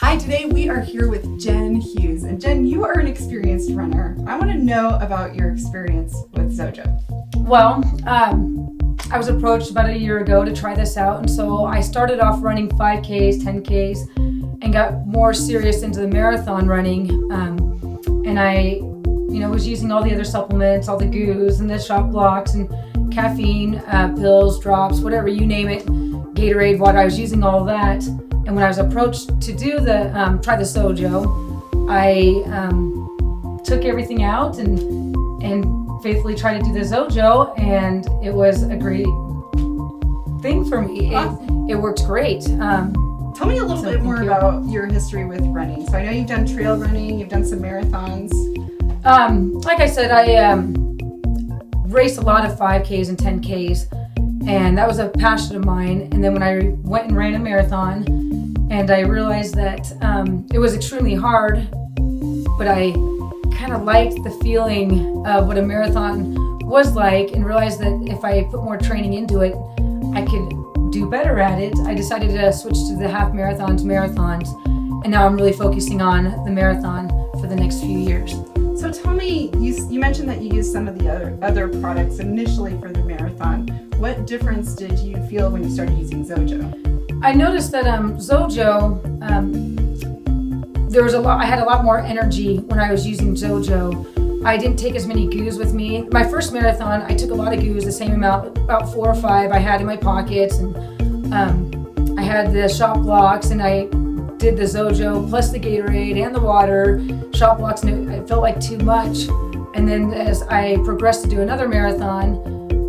Hi, today we are here with Jen Hughes. And Jen, you are an experienced runner. I want to know about your experience with XOJO. Well, I was approached about a year ago to try this out, and so I started off running 5Ks, 10Ks, and got more serious into the marathon running. And I, was using all the other supplements, all the goos and the shot blocks and caffeine, pills, drops, whatever, you name it, Gatorade, water. I was using all that. And when I was approached to do the try the XOJO, I took everything out and faithfully tried to do the XOJO, and it was a great thing for me. It worked great. Tell me a little bit more about your history with running. So I know you've done trail running, you've done some marathons. Like I said, I raced a lot of 5Ks and 10Ks, and that was a passion of mine. And then when I went and ran a marathon, and I realized that it was extremely hard, but I kind of liked the feeling of what a marathon was like, and realized that if I put more training into it, I could do better at it. I decided to switch to the half marathons, and now I'm really focusing on the marathon for the next few years. So tell me, you mentioned that you used some of the other products initially for the marathon. What difference did you feel when you started using XOJO? I noticed that XOJO, I had a lot more energy when I was using XOJO. I didn't take as many goos with me. My first marathon, I took a lot of goos, the same amount, about 4 or 5 I had in my pockets, and I had the shot blocks, and I did the XOJO plus the Gatorade and the water, shot blocks, and it felt like too much. And then as I progressed to do another marathon,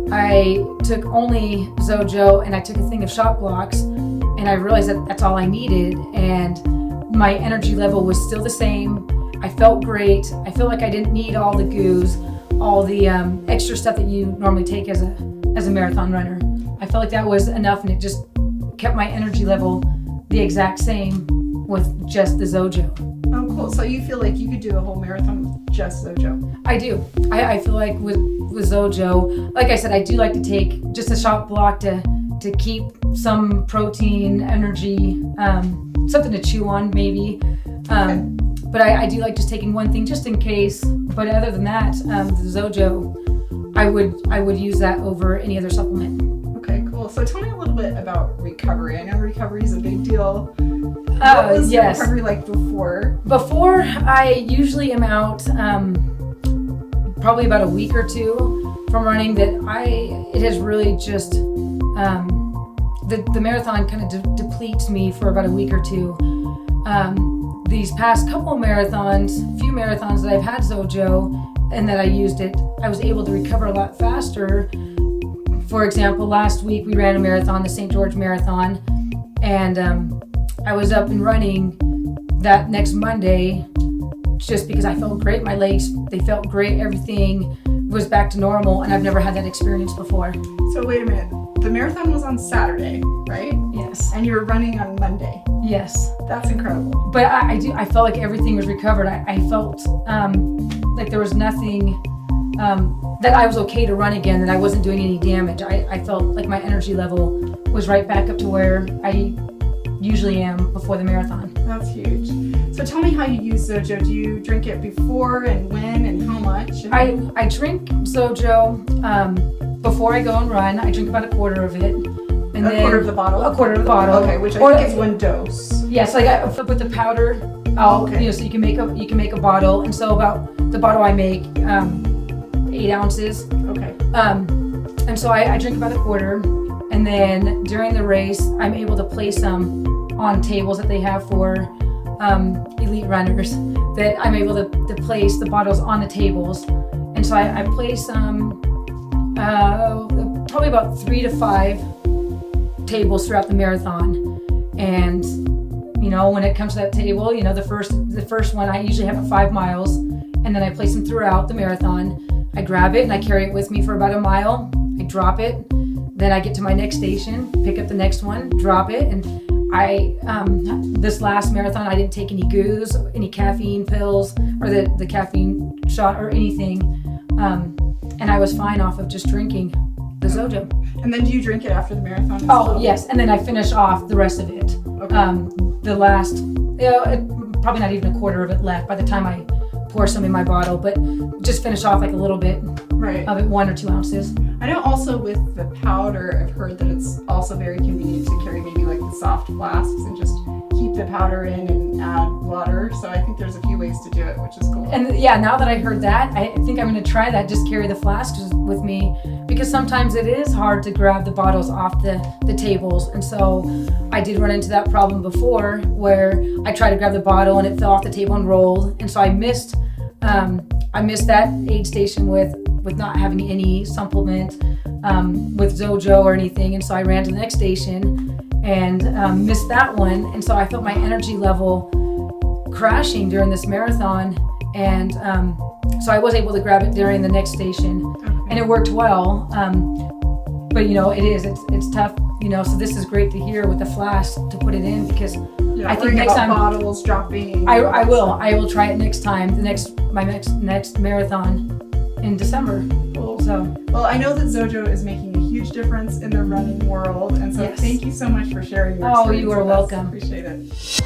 I took only XOJO and I took a thing of shot blocks, and I realized that that's all I needed, and my energy level was still the same. I felt great. I feel like I didn't need all the goos, all the extra stuff that you normally take as a marathon runner. I felt like that was enough, and it just kept my energy level the exact same with just the XOJO. Oh, cool. So you feel like you could do a whole marathon with just XOJO? I do. I feel like with XOJO, like I said, I do like to take just a shot block to keep some protein, energy, something to chew on maybe. Okay. But I do like just taking one thing just in case. But other than that, the XOJO, I would use that over any other supplement. Okay, cool. So tell me a little bit about recovery. I know recovery is a big deal. What was your recovery like before? Before, I usually am out probably about a week or two from running. It has really just, the marathon kind of depletes me for about a week or two. These past few marathons that I've had XOJO and that I used it, I was able to recover a lot faster. For example, last week we ran a marathon, the St. George Marathon, and I was up and running that next Monday just because I felt great. My legs, they felt great. Everything was back to normal, and I've never had that experience before. So wait a minute. The marathon was on Saturday, right? Yes. And you were running on Monday. Yes. That's incredible. But I felt like everything was recovered. I felt like there was nothing, that I was okay to run again, that I wasn't doing any damage. I felt like my energy level was right back up to where I usually am before the marathon. That's huge. So tell me how you use XOJO. Do you drink it before, and when, and how much? I drink XOJO before I go and run. I drink about a quarter of it. And a quarter of the bottle? A quarter of the bottle. Okay, which I think is one dose. Yes, with the powder, so you can make a bottle. And so about the bottle I make 8 ounces. Okay. And so I drink about a quarter, and then during the race, I'm able to place them on tables that they have for elite runners, that I'm able to place the bottles on the tables. And so I place probably about 3 to 5 tables throughout the marathon. And when it comes to that table, the first one I usually have at 5 miles, and then I place them throughout the marathon. I grab it and I carry it with me for about a mile. I drop it, then I get to my next station, pick up the next one, drop it, and this last marathon I didn't take any goos, any caffeine pills, or the caffeine shot or anything, and I was fine off of just drinking the XOJO. And then do you drink it after the marathon? Oh, yes, and then I finish off the rest of it. Okay. The last Probably not even a quarter of it left by the time I pour some in my bottle, but just finish off like a little bit Right. of it, 1 or 2 ounces. I know also with the powder, I've heard that it's also very convenient to carry maybe like the soft flasks and just keep the powder in and add water. So I think there's a few ways to do it, which is cool. And yeah, now that I heard that, I think I'm going to try that. Just carry the flasks with me, because sometimes it is hard to grab the bottles off the tables. And so I did run into that problem before where I tried to grab the bottle and it fell off the table and rolled. And so I missed that aid station with not having any supplement with XOJO or anything. And so I ran to the next station and missed that one. And so I felt my energy level crashing during this marathon. And so I was able to grab it during the next station, and it worked well. But it's tough, so this is great to hear with the flask to put it in, because I think next time bottles dropping. I will try it next time, my next marathon in December. Cool. So, well, I know that XOJO is making a huge difference in the running world, and so Yes. thank you so much for sharing your Oh, experience you are with us. welcome. Appreciate it.